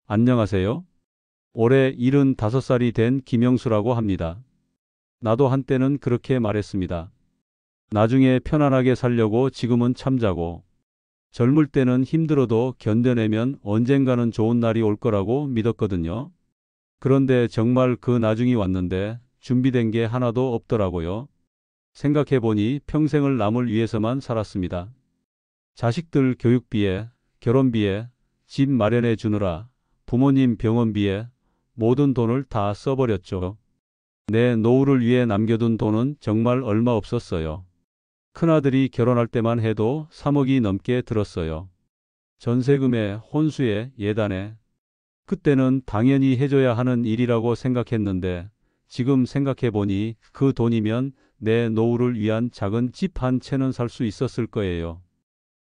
안녕하세요. 올해 75살이 된 김영수라고 합니다. 나도 한때는 그렇게 말했습니다. 나중에 편안하게 살려고 지금은 참자고. 젊을 때는 힘들어도 견뎌내면 언젠가는 좋은 날이 올 거라고 믿었거든요. 그런데 정말 그 나중이 왔는데 준비된 게 하나도 없더라고요. 생각해보니 평생을 남을 위해서만 살았습니다. 자식들 교육비에, 결혼비에, 집 마련해 주느라, 부모님 병원비에 모든 돈을 다 써버렸죠. 내 노후를 위해 남겨둔 돈은 정말 얼마 없었어요. 큰아들이 결혼할 때만 해도 3억이 넘게 들었어요. 전세금에, 혼수에, 예단에. 그때는 당연히 해줘야 하는 일이라고 생각했는데 지금 생각해보니 그 돈이면 내 노후를 위한 작은 집 한 채는 살 수 있었을 거예요.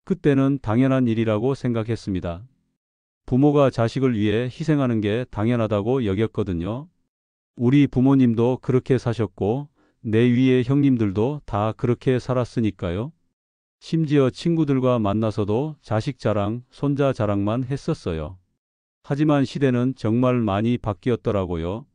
그때는 당연한 일이라고 생각했습니다. 부모가 자식을 위해 희생하는 게 당연하다고 여겼거든요. 우리 부모님도 그렇게 사셨고 내 위의 형님들도 다 그렇게 살았으니까요. 심지어 친구들과 만나서도 자식 자랑, 손자 자랑만 했었어요. 하지만 시대는 정말 많이 바뀌었더라고요.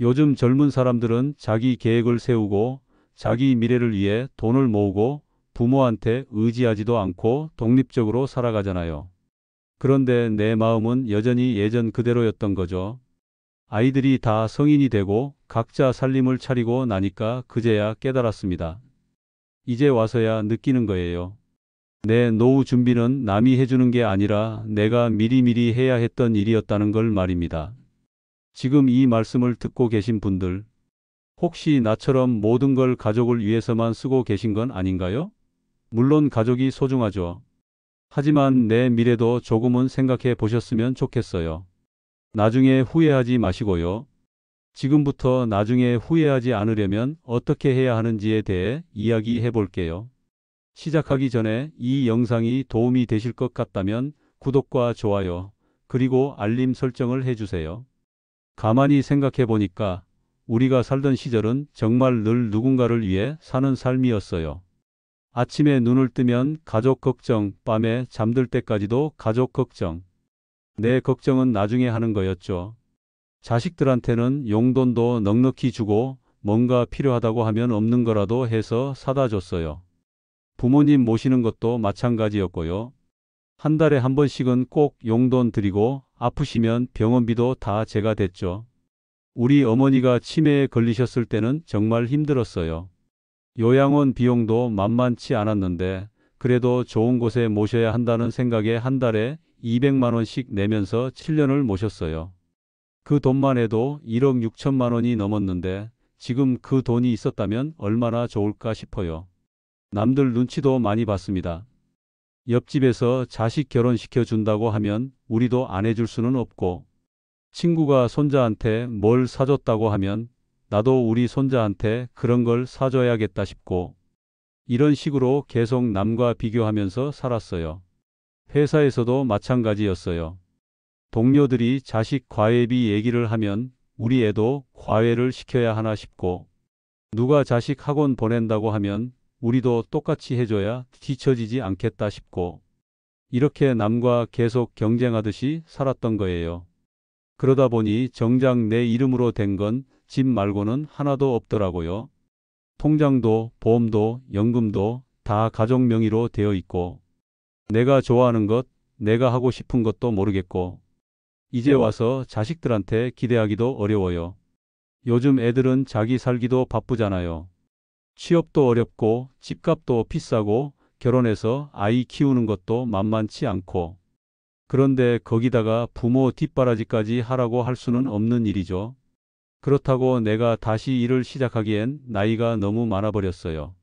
요즘 젊은 사람들은 자기 계획을 세우고 자기 미래를 위해 돈을 모으고 부모한테 의지하지도 않고 독립적으로 살아가잖아요. 그런데 내 마음은 여전히 예전 그대로였던 거죠. 아이들이 다 성인이 되고 각자 살림을 차리고 나니까 그제야 깨달았습니다. 이제 와서야 느끼는 거예요. 내 노후 준비는 남이 해주는 게 아니라 내가 미리미리 해야 했던 일이었다는 걸 말입니다. 지금 이 말씀을 듣고 계신 분들, 혹시 나처럼 모든 걸 가족을 위해서만 쓰고 계신 건 아닌가요? 물론 가족이 소중하죠. 하지만 내 미래도 조금은 생각해 보셨으면 좋겠어요. 나중에 후회하지 마시고요. 지금부터 나중에 후회하지 않으려면 어떻게 해야 하는지에 대해 이야기해 볼게요. 시작하기 전에 이 영상이 도움이 되실 것 같다면 구독과 좋아요, 그리고 알림 설정을 해주세요. 가만히 생각해 보니까 우리가 살던 시절은 정말 늘 누군가를 위해 사는 삶이었어요. 아침에 눈을 뜨면 가족 걱정, 밤에 잠들 때까지도 가족 걱정. 내 걱정은 나중에 하는 거였죠. 자식들한테는 용돈도 넉넉히 주고 뭔가 필요하다고 하면 없는 거라도 해서 사다 줬어요. 부모님 모시는 것도 마찬가지였고요. 한 달에 한 번씩은 꼭 용돈 드리고 아프시면 병원비도 다 제가 댔죠. 우리 어머니가 치매에 걸리셨을 때는 정말 힘들었어요. 요양원 비용도 만만치 않았는데 그래도 좋은 곳에 모셔야 한다는 생각에 한 달에 200만 원씩 내면서 7년을 모셨어요. 그 돈만 해도 1억 6천만 원이 넘었는데 지금 그 돈이 있었다면 얼마나 좋을까 싶어요. 남들 눈치도 많이 봤습니다. 옆집에서 자식 결혼시켜 준다고 하면 우리도 안 해줄 수는 없고, 친구가 손자한테 뭘 사줬다고 하면 나도 우리 손자한테 그런 걸 사줘야겠다 싶고, 이런 식으로 계속 남과 비교하면서 살았어요. 회사에서도 마찬가지였어요. 동료들이 자식 과외비 얘기를 하면 우리 애도 과외를 시켜야 하나 싶고, 누가 자식 학원 보낸다고 하면 우리도 똑같이 해줘야 뒤처지지 않겠다 싶고, 이렇게 남과 계속 경쟁하듯이 살았던 거예요. 그러다 보니 정작 내 이름으로 된 건 집 말고는 하나도 없더라고요. 통장도 보험도 연금도 다 가족 명의로 되어 있고, 내가 좋아하는 것, 내가 하고 싶은 것도 모르겠고, 이제 와서 자식들한테 기대하기도 어려워요. 요즘 애들은 자기 살기도 바쁘잖아요. 취업도 어렵고 집값도 비싸고 결혼해서 아이 키우는 것도 만만치 않고. 그런데 거기다가 부모 뒷바라지까지 하라고 할 수는 없는 일이죠. 그렇다고 내가 다시 일을 시작하기엔 나이가 너무 많아버렸어요.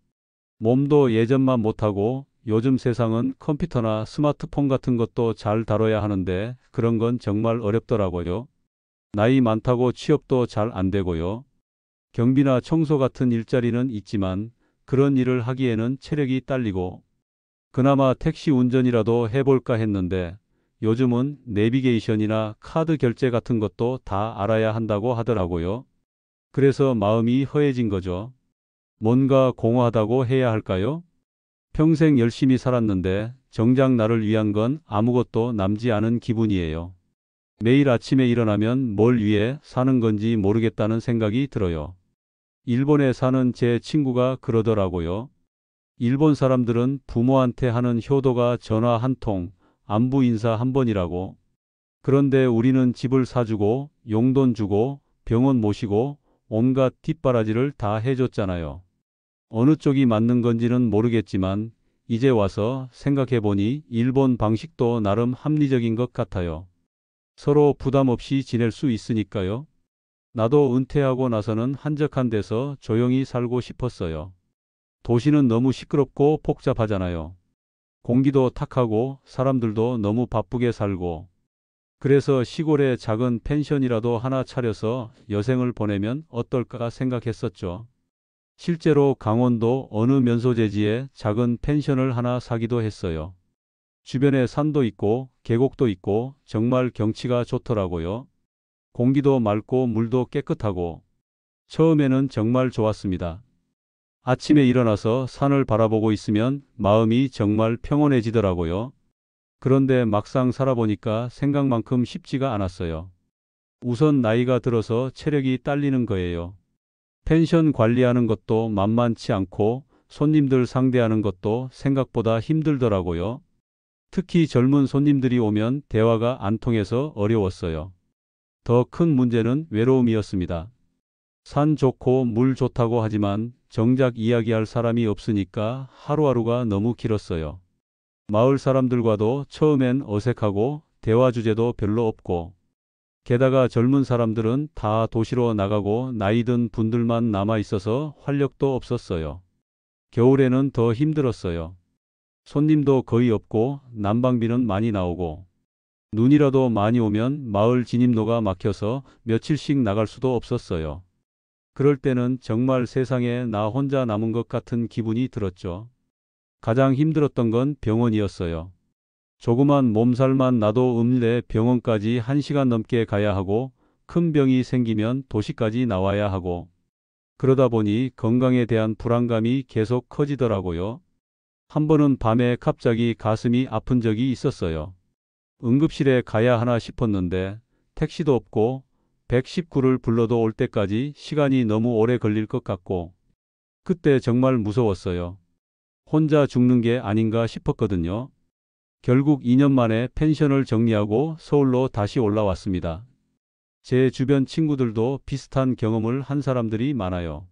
몸도 예전만 못하고 요즘 세상은 컴퓨터나 스마트폰 같은 것도 잘 다뤄야 하는데 그런 건 정말 어렵더라고요. 나이 많다고 취업도 잘 안 되고요. 경비나 청소 같은 일자리는 있지만 그런 일을 하기에는 체력이 딸리고, 그나마 택시 운전이라도 해볼까 했는데 요즘은 내비게이션이나 카드 결제 같은 것도 다 알아야 한다고 하더라고요. 그래서 마음이 허해진 거죠. 뭔가 공허하다고 해야 할까요? 평생 열심히 살았는데 정작 나를 위한 건 아무것도 남지 않은 기분이에요. 매일 아침에 일어나면 뭘 위해 사는 건지 모르겠다는 생각이 들어요. 일본에 사는 제 친구가 그러더라고요. 일본 사람들은 부모한테 하는 효도가 전화 한 통, 안부 인사 한 번이라고. 그런데 우리는 집을 사주고, 용돈 주고, 병원 모시고, 온갖 뒷바라지를 다 해줬잖아요. 어느 쪽이 맞는 건지는 모르겠지만, 이제 와서 생각해보니 일본 방식도 나름 합리적인 것 같아요. 서로 부담 없이 지낼 수 있으니까요. 나도 은퇴하고 나서는 한적한 데서 조용히 살고 싶었어요. 도시는 너무 시끄럽고 복잡하잖아요. 공기도 탁하고 사람들도 너무 바쁘게 살고. 그래서 시골에 작은 펜션이라도 하나 차려서 여생을 보내면 어떨까 생각했었죠. 실제로 강원도 어느 면소재지에 작은 펜션을 하나 사기도 했어요. 주변에 산도 있고 계곡도 있고 정말 경치가 좋더라고요. 공기도 맑고 물도 깨끗하고 처음에는 정말 좋았습니다. 아침에 일어나서 산을 바라보고 있으면 마음이 정말 평온해지더라고요. 그런데 막상 살아보니까 생각만큼 쉽지가 않았어요. 우선 나이가 들어서 체력이 딸리는 거예요. 펜션 관리하는 것도 만만치 않고 손님들 상대하는 것도 생각보다 힘들더라고요. 특히 젊은 손님들이 오면 대화가 안 통해서 어려웠어요. 더 큰 문제는 외로움이었습니다. 산 좋고 물 좋다고 하지만 정작 이야기할 사람이 없으니까 하루하루가 너무 길었어요. 마을 사람들과도 처음엔 어색하고 대화 주제도 별로 없고 게다가 젊은 사람들은 다 도시로 나가고 나이 든 분들만 남아 있어서 활력도 없었어요. 겨울에는 더 힘들었어요. 손님도 거의 없고 난방비는 많이 나오고 눈이라도 많이 오면 마을 진입로가 막혀서 며칠씩 나갈 수도 없었어요. 그럴 때는 정말 세상에 나 혼자 남은 것 같은 기분이 들었죠. 가장 힘들었던 건 병원이었어요. 조그만 몸살만 나도 읍내 병원까지 1시간 넘게 가야 하고 큰 병이 생기면 도시까지 나와야 하고 그러다 보니 건강에 대한 불안감이 계속 커지더라고요. 한 번은 밤에 갑자기 가슴이 아픈 적이 있었어요. 응급실에 가야 하나 싶었는데 택시도 없고 119를 불러도 올 때까지 시간이 너무 오래 걸릴 것 같고 그때 정말 무서웠어요. 혼자 죽는 게 아닌가 싶었거든요. 결국 2년 만에 펜션을 정리하고 서울로 다시 올라왔습니다. 제 주변 친구들도 비슷한 경험을 한 사람들이 많아요.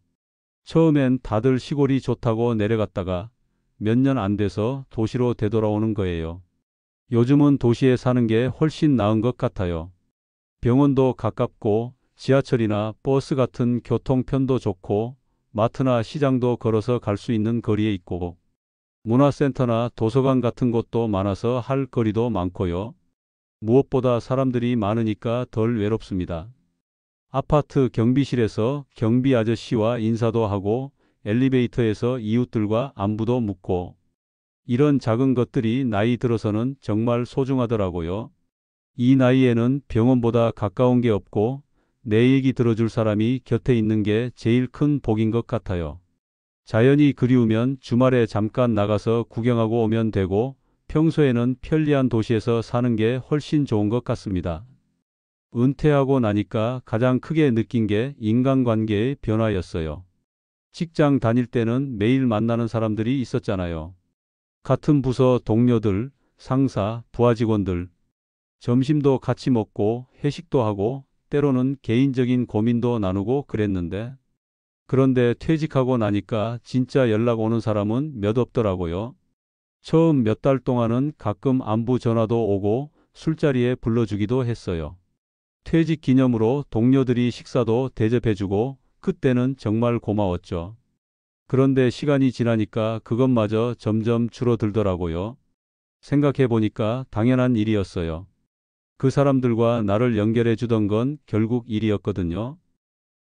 처음엔 다들 시골이 좋다고 내려갔다가 몇 년 안 돼서 도시로 되돌아오는 거예요. 요즘은 도시에 사는 게 훨씬 나은 것 같아요. 병원도 가깝고 지하철이나 버스 같은 교통편도 좋고 마트나 시장도 걸어서 갈 수 있는 거리에 있고 문화센터나 도서관 같은 곳도 많아서 할 거리도 많고요. 무엇보다 사람들이 많으니까 덜 외롭습니다. 아파트 경비실에서 경비 아저씨와 인사도 하고 엘리베이터에서 이웃들과 안부도 묻고 이런 작은 것들이 나이 들어서는 정말 소중하더라고요. 이 나이에는 병원보다 가까운 게 없고 내 얘기 들어줄 사람이 곁에 있는 게 제일 큰 복인 것 같아요. 자연이 그리우면 주말에 잠깐 나가서 구경하고 오면 되고 평소에는 편리한 도시에서 사는 게 훨씬 좋은 것 같습니다. 은퇴하고 나니까 가장 크게 느낀 게 인간관계의 변화였어요. 직장 다닐 때는 매일 만나는 사람들이 있었잖아요. 같은 부서 동료들, 상사, 부하 직원들. 점심도 같이 먹고 회식도 하고 때로는 개인적인 고민도 나누고 그랬는데 그런데 퇴직하고 나니까 진짜 연락 오는 사람은 몇 없더라고요. 처음 몇 달 동안은 가끔 안부 전화도 오고 술자리에 불러주기도 했어요. 퇴직 기념으로 동료들이 식사도 대접해주고 그때는 정말 고마웠죠. 그런데 시간이 지나니까 그것마저 점점 줄어들더라고요. 생각해보니까 당연한 일이었어요. 그 사람들과 나를 연결해 주던 건 결국 일이었거든요.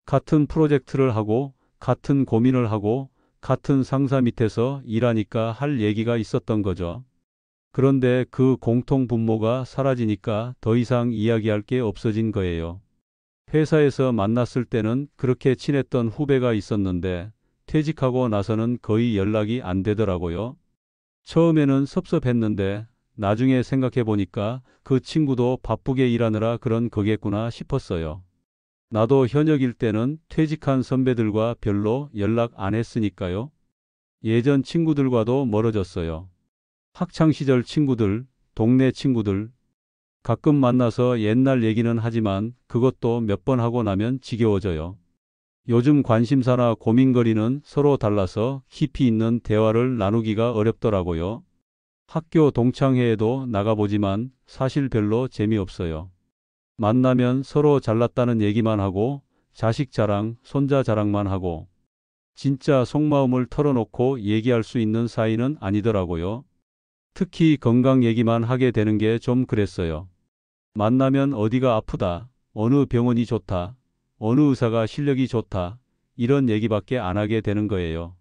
같은 프로젝트를 하고 같은 고민을 하고 같은 상사 밑에서 일하니까 할 얘기가 있었던 거죠. 그런데 그 공통 분모가 사라지니까 더 이상 이야기할 게 없어진 거예요. 회사에서 만났을 때는 그렇게 친했던 후배가 있었는데 퇴직하고 나서는 거의 연락이 안 되더라고요. 처음에는 섭섭했는데 나중에 생각해 보니까 그 친구도 바쁘게 일하느라 그런 거겠구나 싶었어요. 나도 현역일 때는 퇴직한 선배들과 별로 연락 안 했으니까요. 예전 친구들과도 멀어졌어요. 학창 시절 친구들, 동네 친구들, 가끔 만나서 옛날 얘기는 하지만 그것도 몇 번 하고 나면 지겨워져요. 요즘 관심사나 고민거리는 서로 달라서 깊이 있는 대화를 나누기가 어렵더라고요. 학교 동창회에도 나가보지만 사실 별로 재미없어요. 만나면 서로 잘났다는 얘기만 하고 자식 자랑, 손자 자랑만 하고 진짜 속마음을 털어놓고 얘기할 수 있는 사이는 아니더라고요. 특히 건강 얘기만 하게 되는 게 좀 그랬어요. 만나면 어디가 아프다, 어느 병원이 좋다, 어느 의사가 실력이 좋다, 이런 얘기밖에 안 하게 되는 거예요.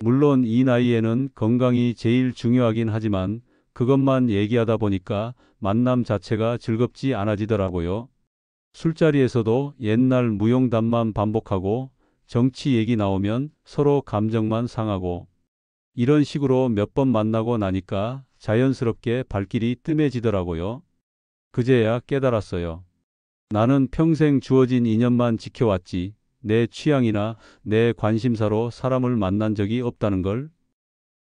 물론 이 나이에는 건강이 제일 중요하긴 하지만 그것만 얘기하다 보니까 만남 자체가 즐겁지 않아지더라고요. 술자리에서도 옛날 무용담만 반복하고 정치 얘기 나오면 서로 감정만 상하고 이런 식으로 몇 번 만나고 나니까 자연스럽게 발길이 뜸해지더라고요. 그제야 깨달았어요. 나는 평생 주어진 인연만 지켜왔지 내 취향이나 내 관심사로 사람을 만난 적이 없다는 걸.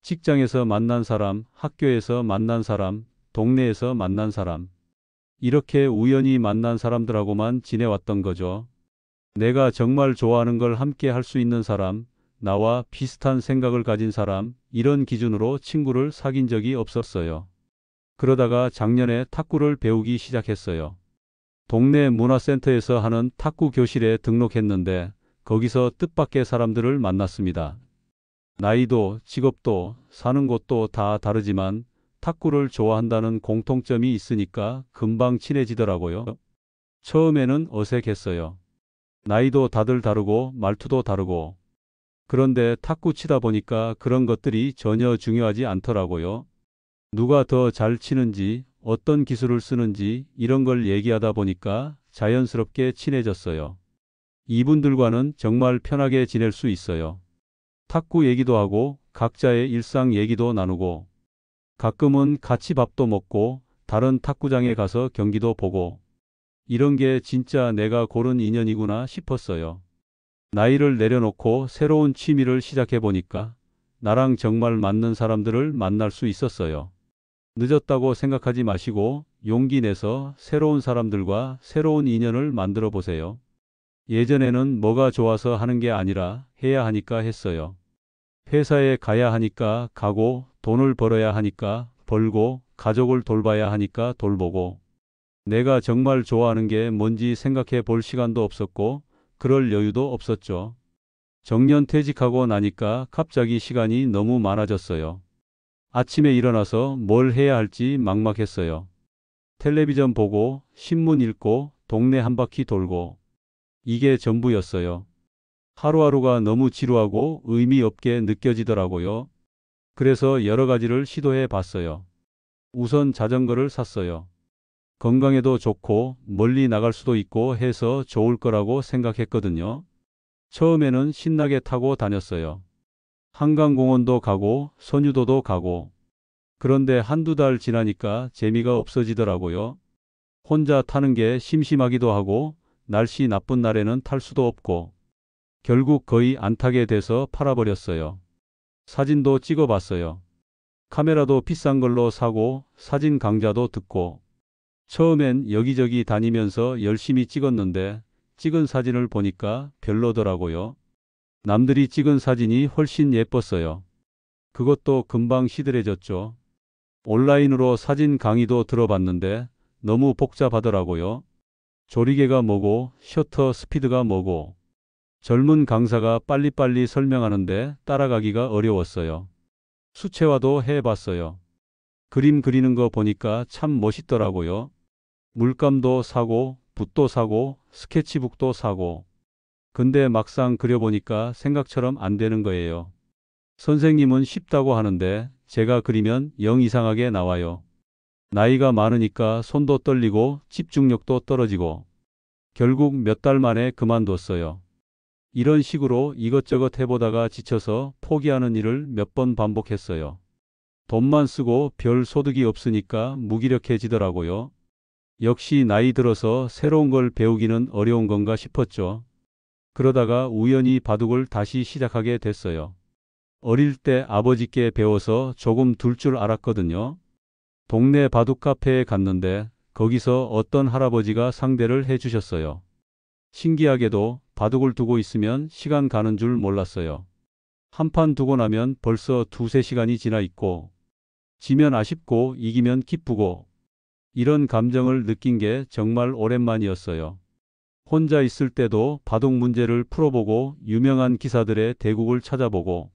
직장에서 만난 사람, 학교에서 만난 사람, 동네에서 만난 사람. 이렇게 우연히 만난 사람들하고만 지내왔던 거죠. 내가 정말 좋아하는 걸 함께 할 수 있는 사람, 나와 비슷한 생각을 가진 사람, 이런 기준으로 친구를 사귄 적이 없었어요. 그러다가 작년에 탁구를 배우기 시작했어요. 동네 문화센터에서 하는 탁구 교실에 등록했는데 거기서 뜻밖의 사람들을 만났습니다. 나이도 직업도 사는 곳도 다 다르지만 탁구를 좋아한다는 공통점이 있으니까 금방 친해지더라고요. 처음에는 어색했어요. 나이도 다들 다르고 말투도 다르고. 그런데 탁구 치다 보니까 그런 것들이 전혀 중요하지 않더라고요. 누가 더 잘 치는지, 어떤 기술을 쓰는지 이런 걸 얘기하다 보니까 자연스럽게 친해졌어요. 이분들과는 정말 편하게 지낼 수 있어요. 탁구 얘기도 하고 각자의 일상 얘기도 나누고 가끔은 같이 밥도 먹고 다른 탁구장에 가서 경기도 보고 이런 게 진짜 내가 고른 인연이구나 싶었어요. 나이를 내려놓고 새로운 취미를 시작해 보니까 나랑 정말 맞는 사람들을 만날 수 있었어요. 늦었다고 생각하지 마시고 용기 내서 새로운 사람들과 새로운 인연을 만들어 보세요. 예전에는 뭐가 좋아서 하는 게 아니라 해야 하니까 했어요. 회사에 가야 하니까 가고 돈을 벌어야 하니까 벌고 가족을 돌봐야 하니까 돌보고 내가 정말 좋아하는 게 뭔지 생각해 볼 시간도 없었고 그럴 여유도 없었죠. 정년 퇴직하고 나니까 갑자기 시간이 너무 많아졌어요. 아침에 일어나서 뭘 해야 할지 막막했어요. 텔레비전 보고 신문 읽고 동네 한 바퀴 돌고 이게 전부였어요. 하루하루가 너무 지루하고 의미 없게 느껴지더라고요. 그래서 여러 가지를 시도해 봤어요. 우선 자전거를 샀어요. 건강에도 좋고 멀리 나갈 수도 있고 해서 좋을 거라고 생각했거든요. 처음에는 신나게 타고 다녔어요. 한강공원도 가고 선유도도 가고. 그런데 한두 달 지나니까 재미가 없어지더라고요. 혼자 타는 게 심심하기도 하고 날씨 나쁜 날에는 탈 수도 없고 결국 거의 안 타게 돼서 팔아버렸어요. 사진도 찍어봤어요. 카메라도 비싼 걸로 사고 사진 강좌도 듣고 처음엔 여기저기 다니면서 열심히 찍었는데 찍은 사진을 보니까 별로더라고요. 남들이 찍은 사진이 훨씬 예뻤어요. 그것도 금방 시들해졌죠. 온라인으로 사진 강의도 들어봤는데 너무 복잡하더라고요. 조리개가 뭐고 셔터 스피드가 뭐고 젊은 강사가 빨리빨리 설명하는데 따라가기가 어려웠어요. 수채화도 해봤어요. 그림 그리는 거 보니까 참 멋있더라고요. 물감도 사고 붓도 사고 스케치북도 사고 근데 막상 그려보니까 생각처럼 안 되는 거예요. 선생님은 쉽다고 하는데 제가 그리면 영 이상하게 나와요. 나이가 많으니까 손도 떨리고 집중력도 떨어지고 결국 몇 달 만에 그만뒀어요. 이런 식으로 이것저것 해보다가 지쳐서 포기하는 일을 몇 번 반복했어요. 돈만 쓰고 별 소득이 없으니까 무기력해지더라고요. 역시 나이 들어서 새로운 걸 배우기는 어려운 건가 싶었죠. 그러다가 우연히 바둑을 다시 시작하게 됐어요. 어릴 때 아버지께 배워서 조금 둘 줄 알았거든요. 동네 바둑 카페에 갔는데 거기서 어떤 할아버지가 상대를 해주셨어요. 신기하게도 바둑을 두고 있으면 시간 가는 줄 몰랐어요. 한 판 두고 나면 벌써 두세 시간이 지나 있고, 지면 아쉽고 이기면 기쁘고, 이런 감정을 느낀 게 정말 오랜만이었어요. 혼자 있을 때도 바둑 문제를 풀어보고 유명한 기사들의 대국을 찾아보고,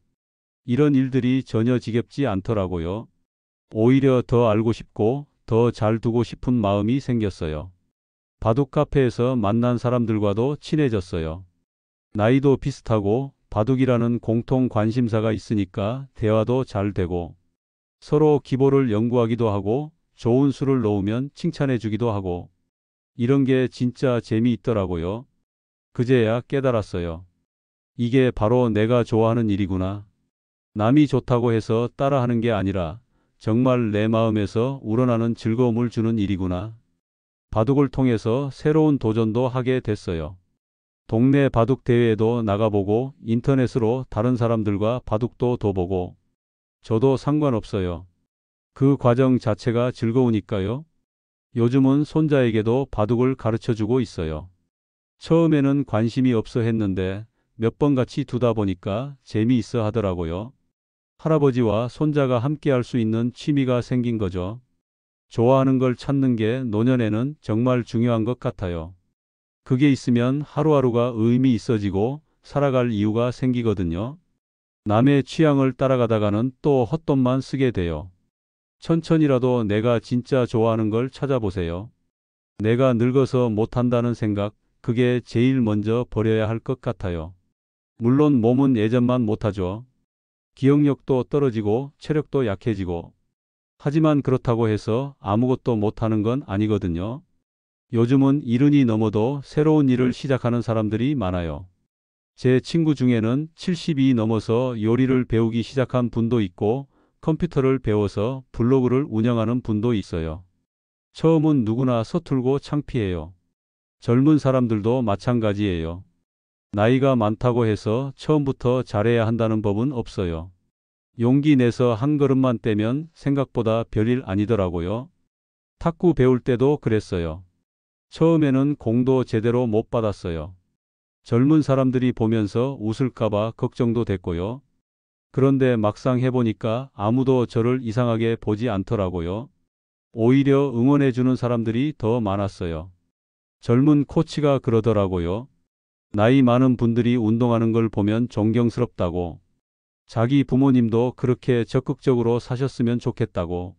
이런 일들이 전혀 지겹지 않더라고요. 오히려 더 알고 싶고 더 잘 두고 싶은 마음이 생겼어요. 바둑 카페에서 만난 사람들과도 친해졌어요. 나이도 비슷하고 바둑이라는 공통 관심사가 있으니까 대화도 잘 되고 서로 기보를 연구하기도 하고 좋은 수를 놓으면 칭찬해 주기도 하고 이런 게 진짜 재미있더라고요. 그제야 깨달았어요. 이게 바로 내가 좋아하는 일이구나. 남이 좋다고 해서 따라하는 게 아니라 정말 내 마음에서 우러나는 즐거움을 주는 일이구나. 바둑을 통해서 새로운 도전도 하게 됐어요. 동네 바둑 대회에도 나가보고 인터넷으로 다른 사람들과 바둑도 둬보고 저도 상관없어요. 그 과정 자체가 즐거우니까요. 요즘은 손자에게도 바둑을 가르쳐주고 있어요. 처음에는 관심이 없어 했는데 몇 번 같이 두다 보니까 재미있어 하더라고요. 할아버지와 손자가 함께 할 수 있는 취미가 생긴 거죠. 좋아하는 걸 찾는 게 노년에는 정말 중요한 것 같아요. 그게 있으면 하루하루가 의미 있어지고 살아갈 이유가 생기거든요. 남의 취향을 따라가다가는 또 헛돈만 쓰게 돼요. 천천히라도 내가 진짜 좋아하는 걸 찾아보세요. 내가 늙어서 못한다는 생각, 그게 제일 먼저 버려야 할 것 같아요. 물론 몸은 예전만 못하죠. 기억력도 떨어지고 체력도 약해지고. 하지만 그렇다고 해서 아무것도 못하는 건 아니거든요. 요즘은 70이 넘어도 새로운 일을 시작하는 사람들이 많아요. 제 친구 중에는 70이 넘어서 요리를 배우기 시작한 분도 있고 컴퓨터를 배워서 블로그를 운영하는 분도 있어요. 처음은 누구나 서툴고 창피해요. 젊은 사람들도 마찬가지예요. 나이가 많다고 해서 처음부터 잘해야 한다는 법은 없어요. 용기 내서 한 걸음만 떼면 생각보다 별일 아니더라고요. 탁구 배울 때도 그랬어요. 처음에는 공도 제대로 못 받았어요. 젊은 사람들이 보면서 웃을까봐 걱정도 됐고요. 그런데 막상 해보니까 아무도 저를 이상하게 보지 않더라고요. 오히려 응원해주는 사람들이 더 많았어요. 젊은 코치가 그러더라고요. 나이 많은 분들이 운동하는 걸 보면 존경스럽다고. 자기 부모님도 그렇게 적극적으로 사셨으면 좋겠다고.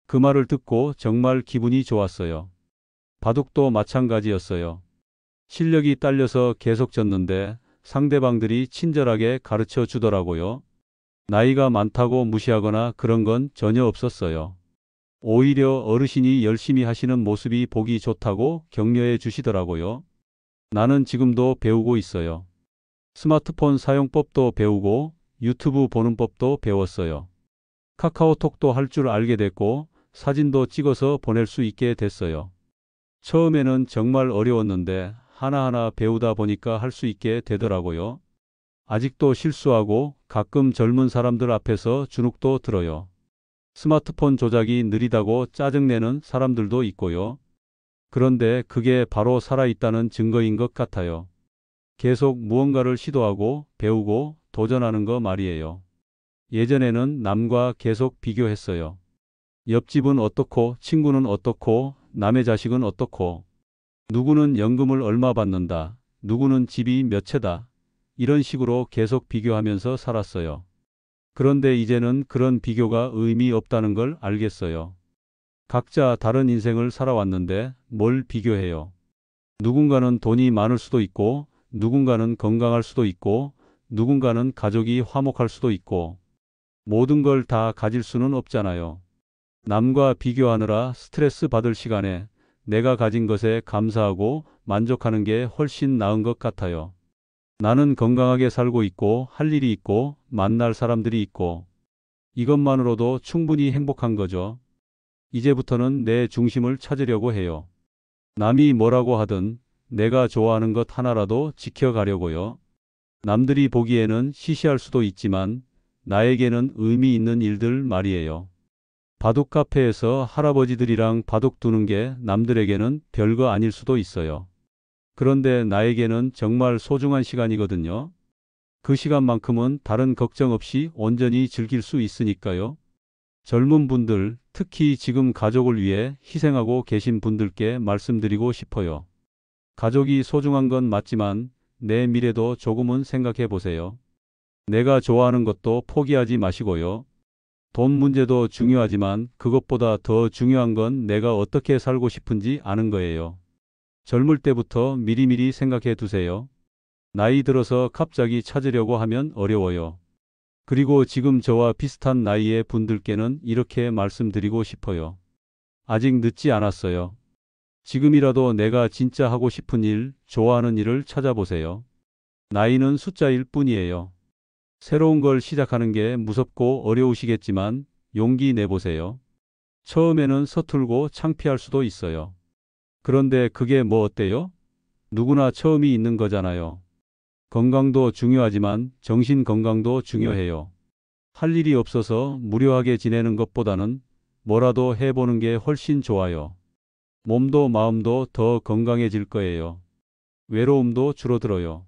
그 말을 듣고 정말 기분이 좋았어요. 바둑도 마찬가지였어요. 실력이 딸려서 계속 졌는데 상대방들이 친절하게 가르쳐 주더라고요. 나이가 많다고 무시하거나 그런 건 전혀 없었어요. 오히려 어르신이 열심히 하시는 모습이 보기 좋다고 격려해 주시더라고요. 나는 지금도 배우고 있어요. 스마트폰 사용법도 배우고 유튜브 보는 법도 배웠어요. 카카오톡도 할 줄 알게 됐고 사진도 찍어서 보낼 수 있게 됐어요. 처음에는 정말 어려웠는데 하나하나 배우다 보니까 할 수 있게 되더라고요. 아직도 실수하고 가끔 젊은 사람들 앞에서 주눅도 들어요. 스마트폰 조작이 느리다고 짜증내는 사람들도 있고요. 그런데 그게 바로 살아있다는 증거인 것 같아요. 계속 무언가를 시도하고 배우고 도전하는 거 말이에요. 예전에는 남과 계속 비교했어요. 옆집은 어떻고 친구는 어떻고 남의 자식은 어떻고 누구는 연금을 얼마 받는다. 누구는 집이 몇 채다. 이런 식으로 계속 비교하면서 살았어요. 그런데 이제는 그런 비교가 의미 없다는 걸 알겠어요. 각자 다른 인생을 살아왔는데 뭘 비교해요. 누군가는 돈이 많을 수도 있고 누군가는 건강할 수도 있고 누군가는 가족이 화목할 수도 있고 모든 걸 다 가질 수는 없잖아요. 남과 비교하느라 스트레스 받을 시간에 내가 가진 것에 감사하고 만족하는 게 훨씬 나은 것 같아요. 나는 건강하게 살고 있고 할 일이 있고 만날 사람들이 있고 이것만으로도 충분히 행복한 거죠. 이제부터는 내 중심을 찾으려고 해요. 남이 뭐라고 하든 내가 좋아하는 것 하나라도 지켜가려고요. 남들이 보기에는 시시할 수도 있지만 나에게는 의미 있는 일들 말이에요. 바둑 카페에서 할아버지들이랑 바둑 두는 게 남들에게는 별거 아닐 수도 있어요. 그런데 나에게는 정말 소중한 시간이거든요. 그 시간만큼은 다른 걱정 없이 온전히 즐길 수 있으니까요. 젊은 분들, 특히 지금 가족을 위해 희생하고 계신 분들께 말씀드리고 싶어요. 가족이 소중한 건 맞지만 내 미래도 조금은 생각해 보세요. 내가 좋아하는 것도 포기하지 마시고요. 돈 문제도 중요하지만 그것보다 더 중요한 건 내가 어떻게 살고 싶은지 아는 거예요. 젊을 때부터 미리미리 생각해 두세요. 나이 들어서 갑자기 찾으려고 하면 어려워요. 그리고 지금 저와 비슷한 나이의 분들께는 이렇게 말씀드리고 싶어요. 아직 늦지 않았어요. 지금이라도 내가 진짜 하고 싶은 일, 좋아하는 일을 찾아보세요. 나이는 숫자일 뿐이에요. 새로운 걸 시작하는 게 무섭고 어려우시겠지만 용기 내보세요. 처음에는 서툴고 창피할 수도 있어요. 그런데 그게 뭐 어때요? 누구나 처음이 있는 거잖아요. 건강도 중요하지만 정신 건강도 중요해요. 할 일이 없어서 무료하게 지내는 것보다는 뭐라도 해보는 게 훨씬 좋아요. 몸도 마음도 더 건강해질 거예요. 외로움도 줄어들어요.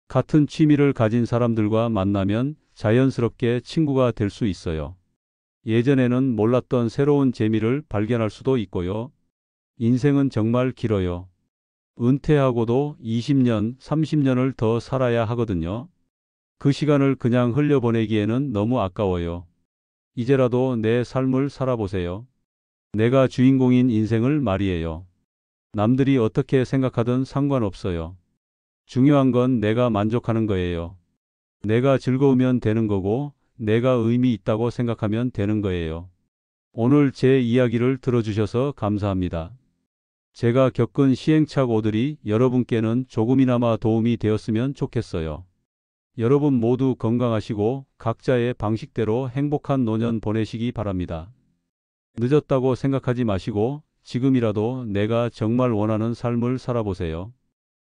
같은 취미를 가진 사람들과 만나면 자연스럽게 친구가 될 수 있어요. 예전에는 몰랐던 새로운 재미를 발견할 수도 있고요. 인생은 정말 길어요. 은퇴하고도 20년, 30년을 더 살아야 하거든요. 그 시간을 그냥 흘려보내기에는 너무 아까워요. 이제라도 내 삶을 살아보세요. 내가 주인공인 인생을 말이에요. 남들이 어떻게 생각하든 상관없어요. 중요한 건 내가 만족하는 거예요. 내가 즐거우면 되는 거고, 내가 의미 있다고 생각하면 되는 거예요. 오늘 제 이야기를 들어주셔서 감사합니다. 제가 겪은 시행착오들이 여러분께는 조금이나마 도움이 되었으면 좋겠어요. 여러분 모두 건강하시고 각자의 방식대로 행복한 노년 보내시기 바랍니다. 늦었다고 생각하지 마시고 지금이라도 내가 정말 원하는 삶을 살아보세요.